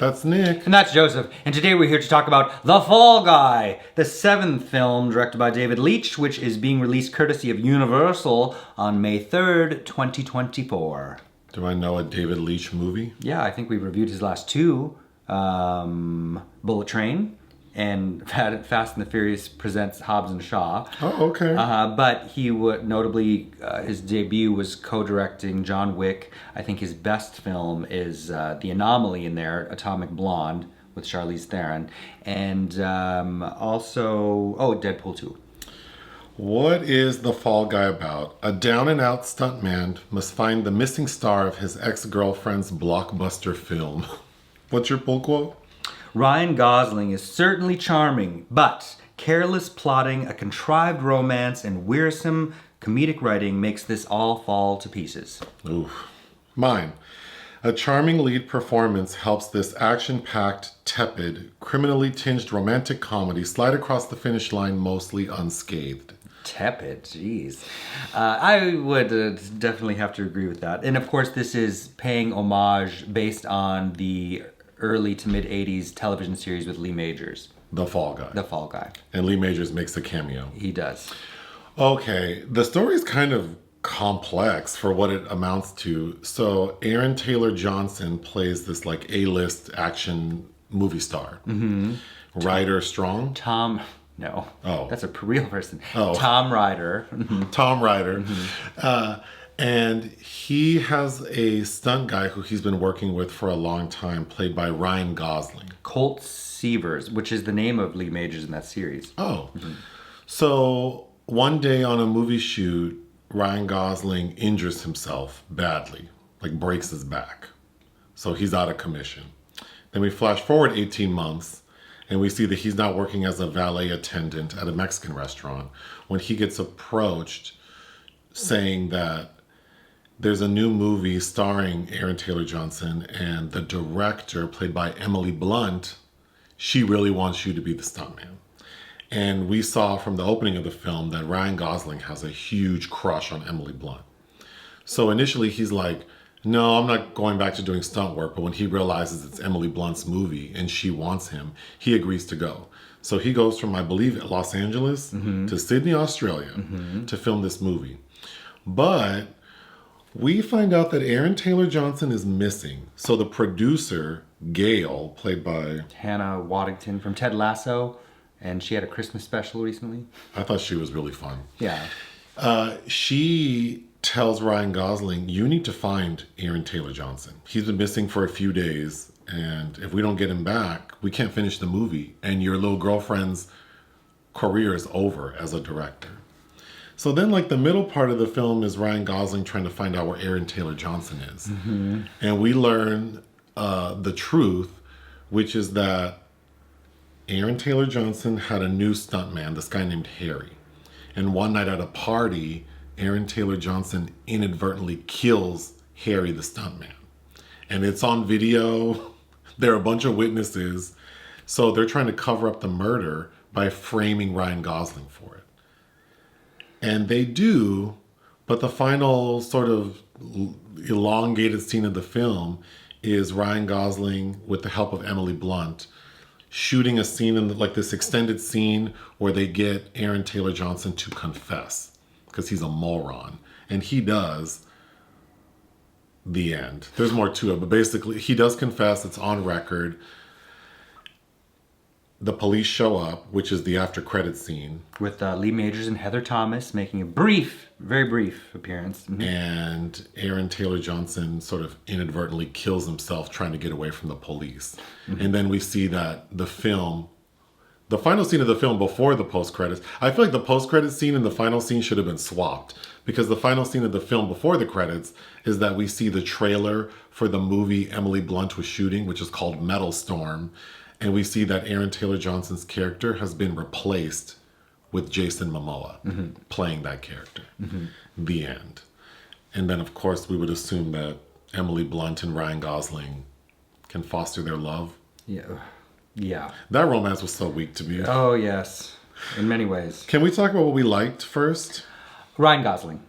That's Nick. And that's Joseph. And today we're here to talk about The Fall Guy, the 7th film directed by David Leitch, which is being released courtesy of Universal on May 3rd, 2024. Do I know a David Leitch movie? Yeah, I think we reviewed his last two, Bullet Train and Fast and the Furious presents Hobbs Shaw. Oh, okay. But he would notably, his debut was co-directing John Wick. I think his best film is The Anomaly in there, Atomic Blonde with Charlize Theron, and also Deadpool 2. What is The Fall Guy about? A down-and-out stuntman must find the missing star of his ex-girlfriend's blockbuster film. What's your pull quote? Ryan Gosling is certainly charming, but careless plotting, a contrived romance, and wearisome comedic writing makes this all fall to pieces. Oof. Mine. A charming lead performance helps this action-packed, tepid, criminally tinged romantic comedy slide across the finish line mostly unscathed. Tepid, jeez. I would definitely have to agree with that. And of course, this is paying homage based on the early to mid 80s television series with Lee Majors. The Fall Guy. The Fall Guy. And Lee Majors makes a cameo. He does. Okay, the story is kind of complex for what it amounts to. So Aaron Taylor Johnson plays this like A-list action movie star. Mm-hmm. Ryder Strong? No. Oh. That's a real person. Oh. Tom Ryder. Tom Ryder. Mm-hmm. And he has a stunt guy who he's been working with for a long time, played by Ryan Gosling. Colt Seavers, which is the name of Lee Majors in that series. Oh. Mm-hmm. So one day on a movie shoot, Ryan Gosling injures himself badly, like breaks his back. So he's out of commission. Then we flash forward 18 months, and we see that he's not working as a valet attendant at a Mexican restaurant when he gets approached saying that there's a new movie starring Aaron Taylor Johnson, and the director, played by Emily Blunt, she really wants you to be the stuntman. And we saw from the opening of the film that Ryan Gosling has a huge crush on Emily Blunt. So initially he's like, no, I'm not going back to doing stunt work. But when he realizes it's Emily Blunt's movie and she wants him, he agrees to go. So he goes from, I believe, Los Angeles to Sydney, Australia to film this movie. But we find out that Aaron Taylor Johnson is missing. So the producer, Gail, played by Hannah Waddingham from Ted Lasso, and she had a Christmas special recently. I thought she was really fun. Yeah. She tells Ryan Gosling, you need to find Aaron Taylor Johnson. He's been missing for a few days, and if we don't get him back, we can't finish the movie, and your little girlfriend's career is over as a director. So then, like, the middle part of the film is Ryan Gosling trying to find out where Aaron Taylor Johnson is. Mm-hmm. And we learn the truth, which is that Aaron Taylor Johnson had a new stuntman, this guy named Harry. And one night at a party, Aaron Taylor Johnson inadvertently kills Harry the stuntman. And it's on video. There are a bunch of witnesses. So they're trying to cover up the murder by framing Ryan Gosling for it. And they do, but the final sort of elongated scene of the film is Ryan Gosling, with the help of Emily Blunt, shooting a scene in like this extended scene where they get Aaron Taylor Johnson to confess because he's a moron. And he does. The end. There's more to it, but basically he does confess. It's on record. The police show up, which is the after credit scene. With Lee Majors and Heather Thomas making a very brief appearance. Mm-hmm. And Aaron Taylor Johnson sort of inadvertently kills himself trying to get away from the police. Mm-hmm. And then we see that the final scene of the film before the post-credits, I feel like the post-credits scene and the final scene should have been swapped. Because the final scene of the film before the credits is that we see the trailer for the movie Emily Blunt was shooting, which is called Metal Storm. And we see that Aaron Taylor Johnson's character has been replaced with Jason Momoa playing that character. Mm-hmm. The end. And then, of course, we would assume that Emily Blunt and Ryan Gosling can foster their love. Yeah. That romance was so weak to me. Oh, yes. In many ways. Can we talk about what we liked first? Ryan Gosling.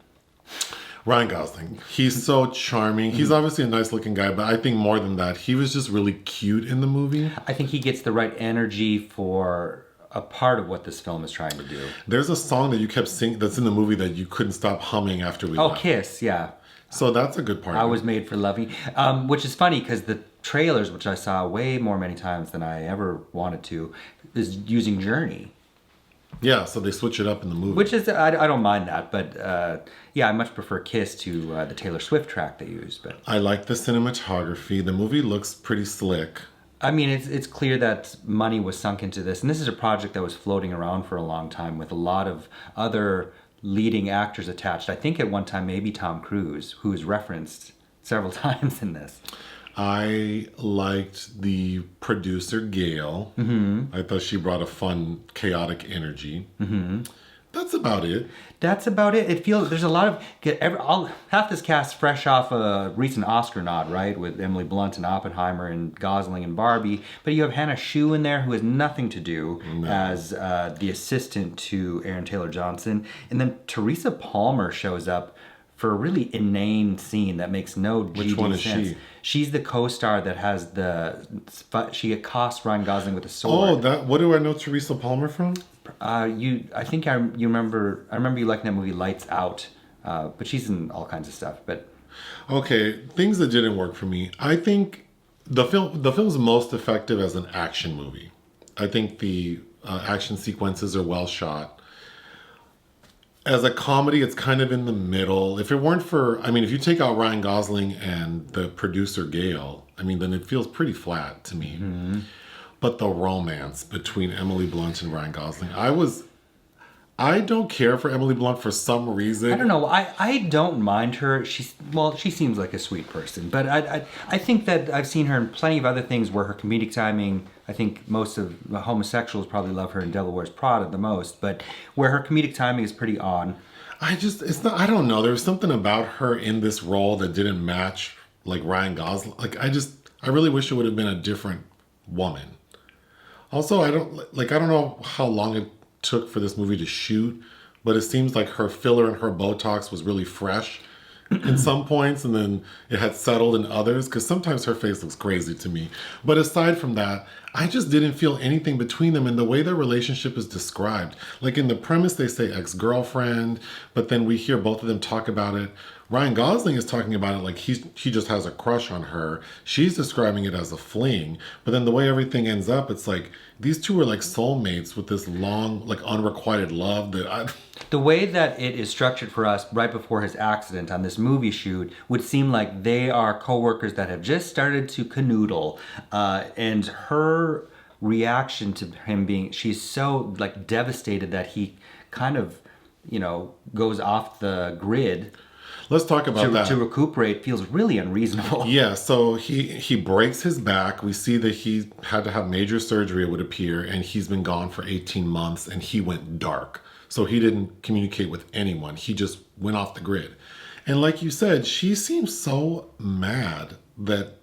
Ryan Gosling. He's so charming. He's obviously a nice looking guy, but I think more than that, he was just really cute in the movie. I think he gets the right energy for a part of what this film is trying to do. There's a song that you kept singing that's in the movie that you couldn't stop humming after we left. Kiss, yeah. So that's a good part. I Was Made for Loving, which is funny because the trailers, which I saw way many times than I ever wanted to, is using Journey. Yeah, so they switch it up in the movie. Which is, I don't mind that, but yeah, I much prefer Kiss to the Taylor Swift track they used. But I like the cinematography. The movie looks pretty slick. I mean, it's clear that money was sunk into this, and this is a project that was floating around for a long time with a lot of other leading actors attached. I think at one time maybe Tom Cruise, who is referenced several times in this. I liked the producer, Gail. Mm-hmm. I thought she brought a fun, chaotic energy. Mm-hmm. That's about it. That's about it. It feels there's a lot of half this cast fresh off a recent Oscar nod, right, with Emily Blunt and Oppenheimer and Gosling and Barbie. But you have Hannah Shue in there, who has nothing to do as the assistant to Aaron Taylor Johnson, and then Teresa Palmer shows up for a really inane scene that makes no GD sense. Which one is she? She's the co-star that has she accosts Ryan Gosling with a sword. Oh, what do I know Teresa Palmer from? I remember you liking that movie Lights Out, but she's in all kinds of stuff. But okay, things that didn't work for me. I think the film's most effective as an action movie. I think the action sequences are well shot. As a comedy, it's kind of in the middle. If it weren't for, if you take out Ryan Gosling and the producer Gail, then it feels pretty flat to me. Mm-hmm. But the romance between Emily Blunt and Ryan Gosling, I don't care for Emily Blunt for some reason. I don't know. I don't mind her. She seems like a sweet person, but I think that I've seen her in plenty of other things where her comedic timing. I think most of the homosexuals probably love her in Devil Wears Prada the most, but where her comedic timing is pretty on. I don't know. There was something about her in this role that didn't match like Ryan Gosling. I really wish it would have been a different woman. Also, I don't know how long it took for this movie to shoot, but it seems like her filler and her Botox was really fresh in some points, and then it had settled in others, because sometimes her face looks crazy to me. But aside from that, I just didn't feel anything between them, and the way their relationship is described. Like in the premise, they say ex-girlfriend, but then we hear both of them talk about it. Ryan Gosling is talking about it like he just has a crush on her. She's describing it as a fling. But then the way everything ends up, it's like these two are like soulmates with this long, like unrequited love The way that it is structured for us right before his accident on this movie shoot would seem like they are co-workers that have just started to canoodle. And her reaction to him she's so like devastated that he kind of, goes off the grid. Let's talk about that. To recuperate feels really unreasonable. Yeah, so he breaks his back. We see that he had to have major surgery, it would appear, and he's been gone for 18 months, and he went dark. So he didn't communicate with anyone. He just went off the grid. And like you said, she seems so mad that...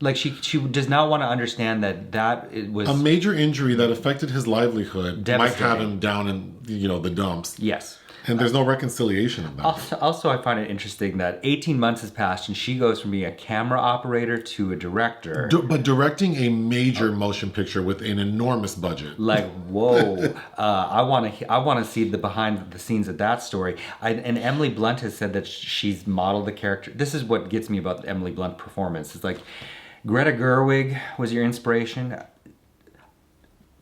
Like she does not want to understand that it was... A major injury that affected his livelihood might have him down in, the dumps. Yes. And there's no reconciliation of that. Also, I find it interesting that 18 months has passed and she goes from being a camera operator to a director. But directing a major motion picture with an enormous budget. Like, whoa. I want to see the behind the scenes of that story. And Emily Blunt has said that she's modeled the character. This is what gets me about the Emily Blunt performance. It's like, Greta Gerwig was your inspiration.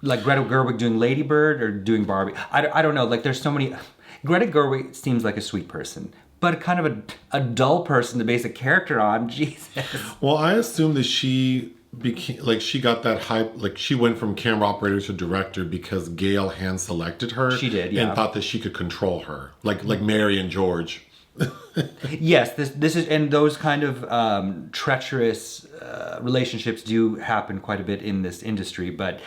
Like Greta Gerwig doing Lady Bird or doing Barbie. I don't know. Like there's so many... Greta Gerwig seems like a sweet person, but kind of a dull person to base a character on. Jesus. Well, I assume that she got that hype, like she went from camera operator to director because Gail hand selected her. She did, yeah. And thought that she could control her, like Mary and George. Yes, this is, and those kind of treacherous relationships do happen quite a bit in this industry, but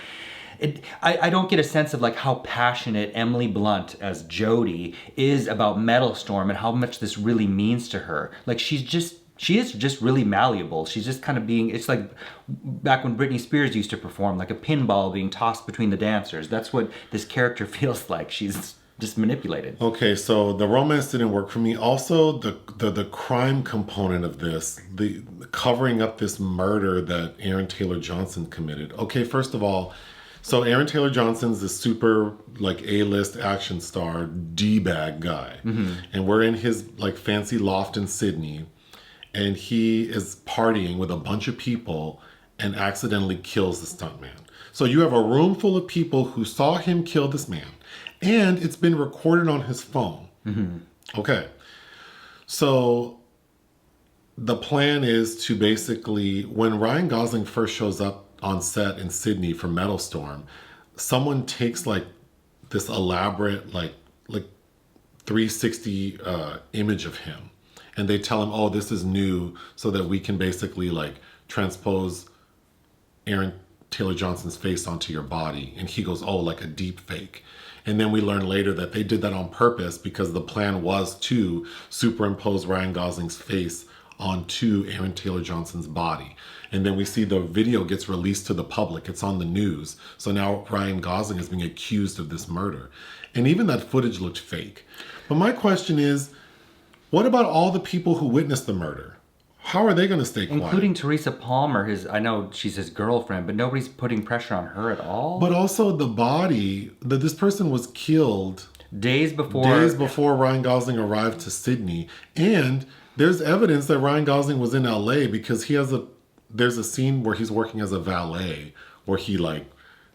I don't get a sense of like how passionate Emily Blunt as Jody is about Metal Storm and how much this really means to her. Like she is just really malleable. She's just kind of it's like back when Britney Spears used to perform, like a pinball being tossed between the dancers. That's what this character feels like. She's just manipulated. Okay, so the romance didn't work for me. Also, the crime component of this, the covering up this murder that Aaron Taylor Johnson committed. Okay, first of all, so Aaron Taylor Johnson's this super like A-list action star D-bag guy, and we're in his like fancy loft in Sydney, and he is partying with a bunch of people and accidentally kills the stuntman. So you have a room full of people who saw him kill this man. And it's been recorded on his phone. Okay. So the plan is to basically, when Ryan Gosling first shows up on set in Sydney for Metal Storm, someone takes like this elaborate like 360 image of him. And they tell him, oh, this is new, so that we can basically like transpose Aaron Taylor Johnson's face onto your body. And he goes, oh, like a deep fake. And then we learn later that they did that on purpose because the plan was to superimpose Ryan Gosling's face onto Aaron Taylor Johnson's body. And then we see the video gets released to the public. It's on the news. So now Ryan Gosling is being accused of this murder. And even that footage looked fake. But my question is, what about all the people who witnessed the murder? How are they going to stay quiet? Including Teresa Palmer, I know she's his girlfriend, but nobody's putting pressure on her at all. But also the body, this person was killed days before Ryan Gosling arrived to Sydney. And there's evidence that Ryan Gosling was in LA because there's a scene where he's working as a valet where he like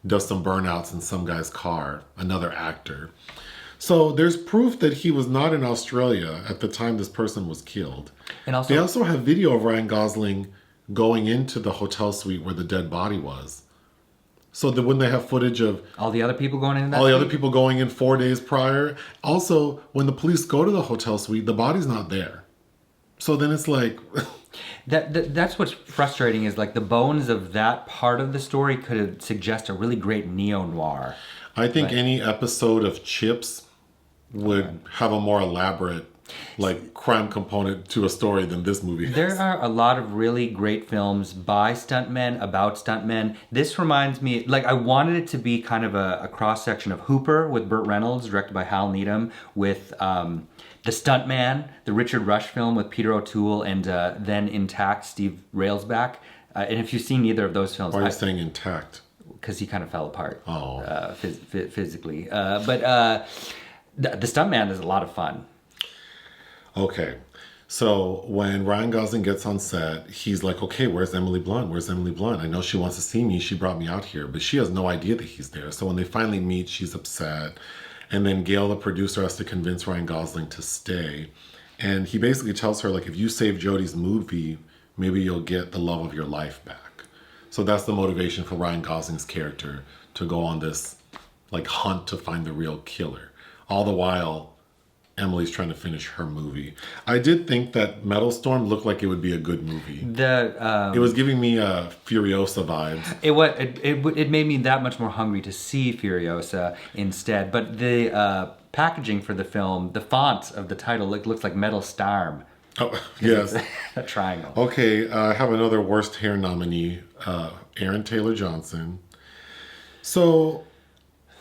does some burnouts in some guy's car, another actor. So there's proof that he was not in Australia at the time this person was killed. And they also have video of Ryan Gosling going into the hotel suite where the dead body was. So when they have footage of all the other people going in, other people going in 4 days prior. Also, when the police go to the hotel suite, the body's not there. So then it's like that's what's frustrating is like the bones of that part of the story could suggest a really great neo-noir. I think any episode of Chips would have a more elaborate like crime component to a story than this movie has. There are a lot of really great films by stuntmen, about stuntmen. This reminds me, like I wanted it to be kind of a cross-section of Hooper with Burt Reynolds, directed by Hal Needham, with The Stuntman, the Richard Rush film with Peter O'Toole and then Intact, Steve Railsback. And if you've seen neither of those films... Why are you saying Intact? Because he kind of fell apart physically. But The Stuntman is a lot of fun. Okay. So when Ryan Gosling gets on set, he's like, okay, where's Emily Blunt? Where's Emily Blunt? I know she wants to see me. She brought me out here. But she has no idea that he's there. So when they finally meet, she's upset. And then Gail, the producer, has to convince Ryan Gosling to stay. And he basically tells her, like, if you save Jody's movie, maybe you'll get the love of your life back. So that's the motivation for Ryan Gosling's character to go on this, like, hunt to find the real killer. All the while, Emily's trying to finish her movie. I did think that Metal Storm looked like it would be a good movie. It was giving me Furiosa vibes. It made me that much more hungry to see Furiosa instead. But the packaging for the film, the font of the title looks like Metal Starm. Oh, yes. A triangle. Okay, I have another worst hair nominee, Aaron Taylor Johnson. So,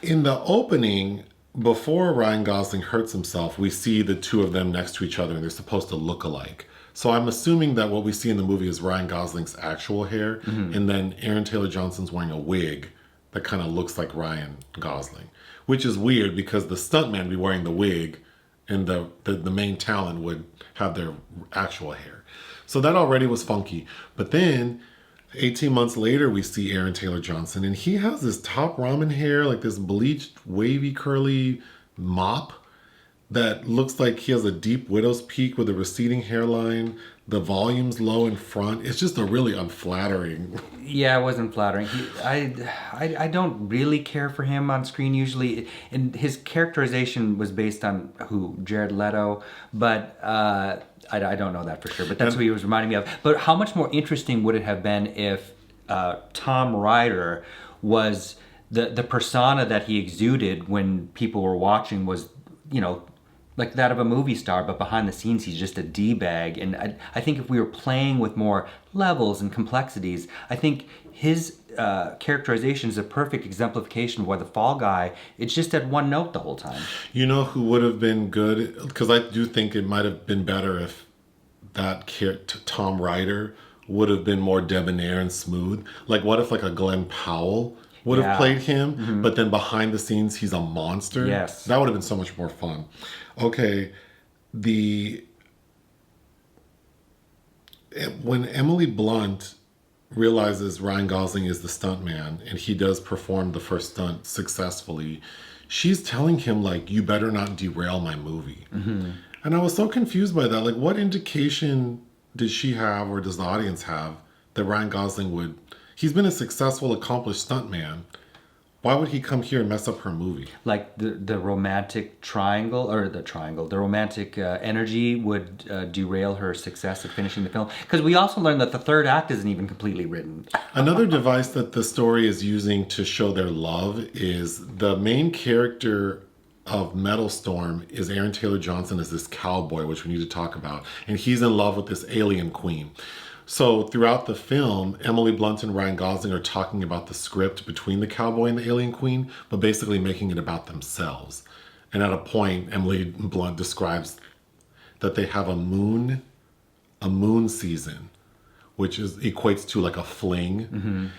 in the opening, before Ryan Gosling hurts himself, we see the two of them next to each other and they're supposed to look alike. So I'm assuming that what we see in the movie is Ryan Gosling's actual hair, and then Aaron Taylor Johnson's wearing a wig that kind of looks like Ryan Gosling, which is weird because the stuntman would be wearing the wig and the main talent would have their actual hair. So that already was funky. But then 18 months later, we see Aaron Taylor Johnson, and he has this top ramen hair, like this bleached, wavy, curly mop that looks like he has a deep widow's peak with a receding hairline. The volume's low in front. It's just a really unflattering. Yeah, it wasn't flattering. I don't really care for him on screen usually, and his characterization was based on Jared Leto, but I don't know that for sure. But that's who he was reminding me of. But how much more interesting would it have been if Tom Ryder was the persona that he exuded when people were watching was, like that of a movie star, but behind the scenes he's just a D-bag. And I think if we were playing with more levels and complexities, I think his characterization is a perfect exemplification of why the Fall Guy, it's just at one note the whole time. You know who would have been good? Because I do think it might have been better if that Tom Ryder would have been more debonair and smooth. Like, what if like a Glenn Powell would have played him, but then behind the scenes he's a monster? Yes. That would have been so much more fun. Okay, when Emily Blunt realizes Ryan Gosling is the stuntman and he does perform the first stunt successfully, she's telling him like, you better not derail my movie. And I was so confused by that. Like, what indication did she have, or does the audience have, that Ryan Gosling would, he's been a successful, accomplished stuntman. Why would he come here and mess up her movie? Like the romantic triangle, or the romantic energy would derail her success at finishing the film. Because we also learned that the third act isn't even completely written. Another device that the story is using to show their love is the main character of Metal Storm is Aaron Taylor Johnson as this cowboy, which we need to talk about. And he's in love with this alien queen. So throughout the film, Emily Blunt and Ryan Gosling are talking about the script between the cowboy and the alien queen, but basically making it about themselves. And at a point, Emily Blunt describes that they have a moon season, which equates to like a fling.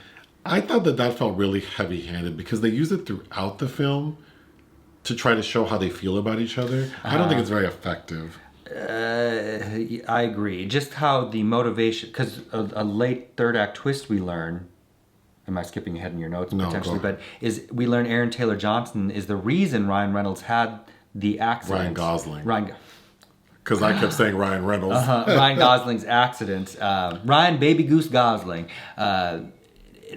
I thought that felt really heavy-handed because they use it throughout the film to try to show how they feel about each other. I don't think it's very effective. I agree. Just how the motivation, because a late third act twist we learn, am I skipping ahead in your notes potentially, but we learn Aaron Taylor Johnson is the reason Ryan Reynolds had the accident. Ryan Gosling. Because I kept saying Ryan Reynolds. Ryan Gosling's accident. Ryan Baby Goose Gosling.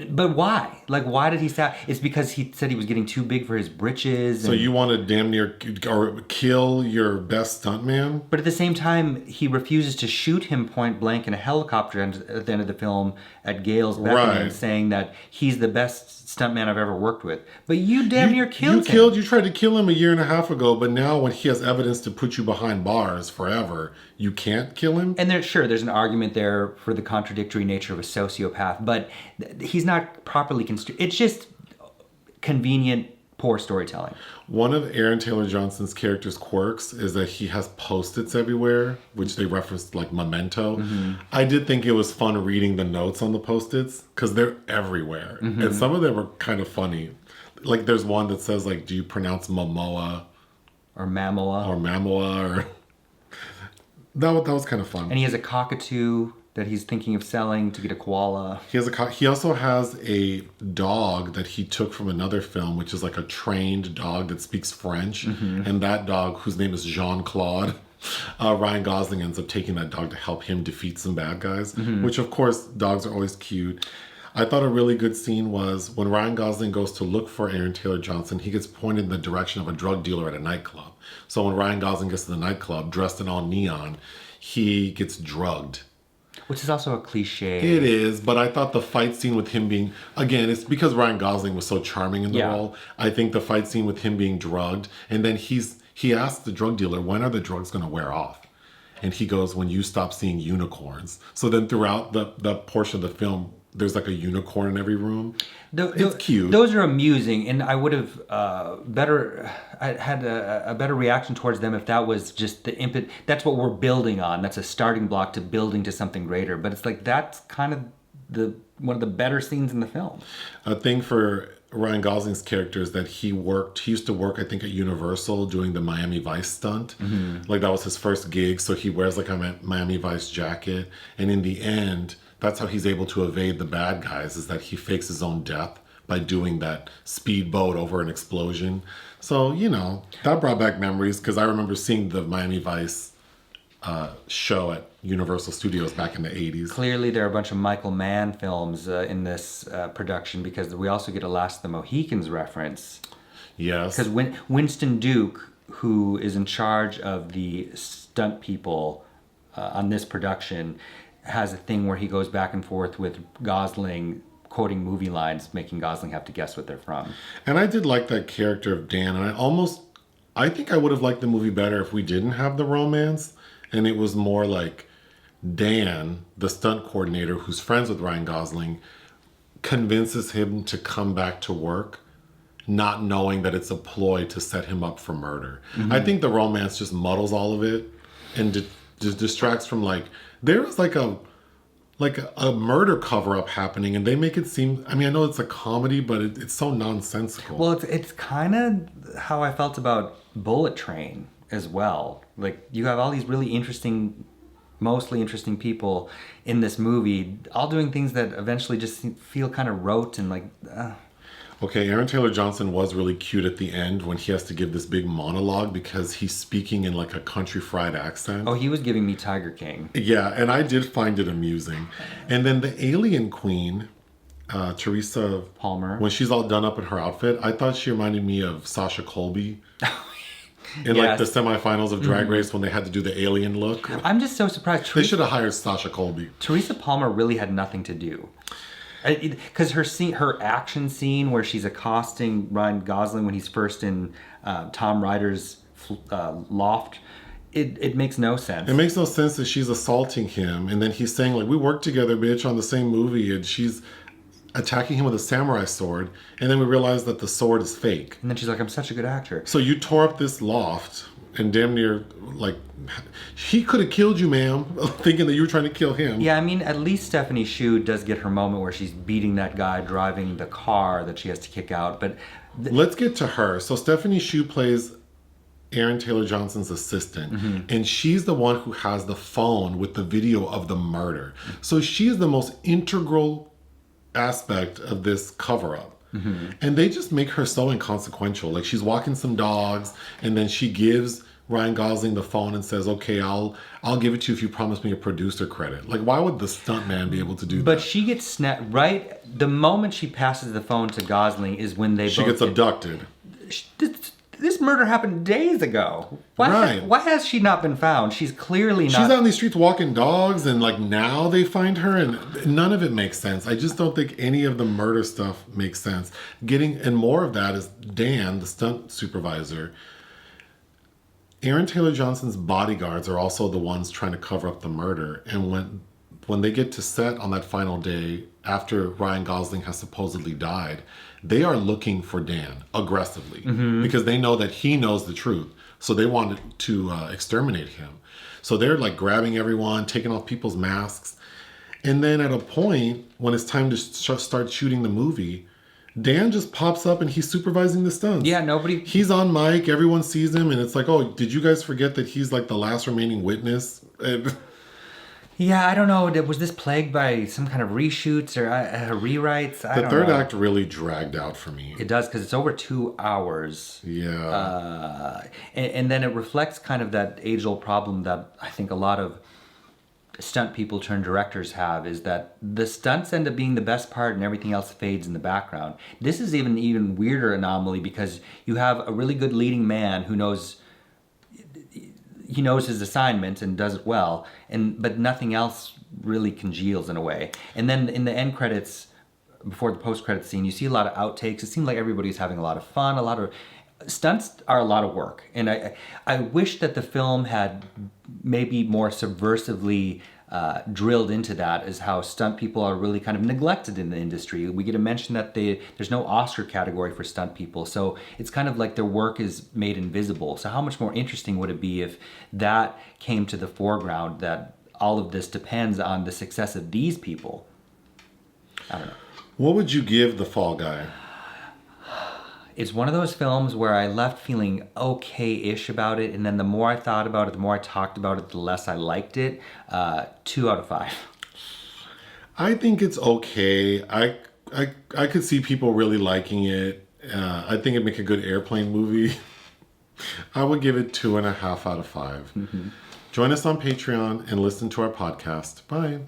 But why? Like, why did he say? It's because he said he was getting too big for his britches. So you want to damn near or kill your best stuntman? But at the same time, he refuses to shoot him point blank in a helicopter at the end of the film at Gail's beckoning, saying that he's the best stuntman I've ever worked with. But you damn near killed him. You tried to kill him a year and a half ago, but now when he has evidence to put you behind bars forever, you can't kill him? And there's an argument there for the contradictory nature of a sociopath, but he's not properly construed. It's just convenient, poor storytelling. One of Aaron Taylor Johnson's character's quirks is that he has Post-its everywhere, which they referenced like Memento. I did think it was fun reading the notes on the Post-its because they're everywhere. And some of them are kind of funny. Like there's one that says like, do you pronounce Momoa? Or Mamoa. Or Mamoa. Or... that was kind of fun. And he has a cockatoo that he's thinking of selling to get a koala. He also has a dog that he took from another film, which is like a trained dog that speaks French. And that dog, whose name is Jean-Claude, Ryan Gosling ends up taking that dog to help him defeat some bad guys, which of course, dogs are always cute. I thought a really good scene was when Ryan Gosling goes to look for Aaron Taylor Johnson, he gets pointed in the direction of a drug dealer at a nightclub. So when Ryan Gosling gets to the nightclub, dressed in all neon, he gets drugged. Which is also a cliche. It is, but I thought the fight scene with him being, again, it's because Ryan Gosling was so charming in the role. I think the fight scene with him being drugged, and then he asks the drug dealer, when are the drugs going to wear off? And he goes, when you stop seeing unicorns. So then throughout the portion of the film, there's like a unicorn in every room. It's cute. Those are amusing, and I would have had a better reaction towards them if that was just the input. That's what we're building on. That's a starting block to building to something greater. But it's like that's kind of one of the better scenes in the film. A thing for Ryan Gosling's character is that he used to work, I think, at Universal doing the Miami Vice stunt. Like that was his first gig, so he wears like a Miami Vice jacket, and in the end, that's how he's able to evade the bad guys, is that he fakes his own death by doing that speedboat over an explosion. So, that brought back memories because I remember seeing the Miami Vice show at Universal Studios back in the 80s. Clearly, there are a bunch of Michael Mann films in this production because we also get a Last of the Mohicans reference. Yes. Because Winston Duke, who is in charge of the stunt people on this production, has a thing where he goes back and forth with Gosling quoting movie lines, making Gosling have to guess what they're from. And I did like that character of Dan, and I almost I think I would have liked the movie better if we didn't have the romance and it was more like Dan, the stunt coordinator who's friends with Ryan Gosling, convinces him to come back to work, not knowing that it's a ploy to set him up for murder. I think the romance just muddles all of it and just distracts from like, there is like a murder cover-up happening and they make it seem, I mean, I know it's a comedy, but it's so nonsensical. Well, it's kind of how I felt about Bullet Train as well. Like, you have all these really interesting, mostly interesting people in this movie, all doing things that eventually just feel kind of rote and like... Okay, Aaron Taylor Johnson was really cute at the end when he has to give this big monologue because he's speaking in like a country fried accent. Oh, he was giving me Tiger King. Yeah, and I did find it amusing. And then the alien queen, Teresa Palmer, when she's all done up in her outfit, I thought she reminded me of Sasha Colby. In like the semifinals of Drag Race when they had to do the alien look. I'm just so surprised. They should have hired Sasha Colby. Teresa Palmer really had nothing to do. Because her action scene where she's accosting Ryan Gosling when he's first in Tom Ryder's loft, it makes no sense. It makes no sense that she's assaulting him and then he's saying like, we worked together, bitch, on the same movie, and she's attacking him with a samurai sword, and then we realize that the sword is fake. And then she's like, I'm such a good actor. So you tore up this loft and damn near, like, he could have killed you, ma'am, thinking that you were trying to kill him. Yeah, I mean, at least Stephanie Hsu does get her moment where she's beating that guy driving the car that she has to kick out, but... Let's get to her. So Stephanie Hsu plays Aaron Taylor Johnson's assistant, and she's the one who has the phone with the video of the murder. So she's the most integral aspect of this cover-up. And they just make her so inconsequential. Like, she's walking some dogs and then she gives Ryan Gosling the phone and says, okay, I'll give it to you if you promise me a producer credit. Like, why would the stuntman be able to do that? But she gets snapped right the moment she passes the phone to Gosling is when she gets abducted. This murder happened days ago. Why has she not been found? She's clearly not... She's out on these streets walking dogs, and like now they find her, and none of it makes sense. I just don't think any of the murder stuff makes sense. And more of that is Dan, the stunt supervisor. Aaron Taylor Johnson's bodyguards are also the ones trying to cover up the murder. And when they get to set on that final day, after Ryan Gosling has supposedly died, they are looking for Dan aggressively because they know that he knows the truth. So they wanted to exterminate him. So they're like grabbing everyone, taking off people's masks. And then at a point, when it's time to start shooting the movie, Dan just pops up and he's supervising the stunts. Yeah, nobody... He's on mic, everyone sees him, and it's like, oh, did you guys forget that he's like the last remaining witness? And... Yeah, I don't know. Was this plagued by some kind of reshoots or rewrites? The third act really dragged out for me. It does, because it's over 2 hours. Yeah. And then it reflects kind of that age-old problem that I think a lot of stunt people turned directors have, is that the stunts end up being the best part and everything else fades in the background. This is even weirder anomaly because you have a really good leading man who knows... He knows his assignment and does it well, but nothing else really congeals in a way. And then in the end credits, before the post-credits scene, you see a lot of outtakes. It seemed like everybody's having a lot of fun. A lot of stunts are a lot of work, and I wish that the film had maybe more subversively drilled into that, is how stunt people are really kind of neglected in the industry. We get a mention that there's no Oscar category for stunt people, so it's kind of like their work is made invisible. So how much more interesting would it be if that came to the foreground, that all of this depends on the success of these people? I don't know. What would you give The Fall Guy? It's one of those films where I left feeling okay-ish about it, and then the more I thought about it, the more I talked about it, the less I liked it. 2 out of 5. I think it's okay. I could see people really liking it. I think it'd make a good airplane movie. I would give it 2.5 out of 5. Join us on Patreon and listen to our podcast. Bye.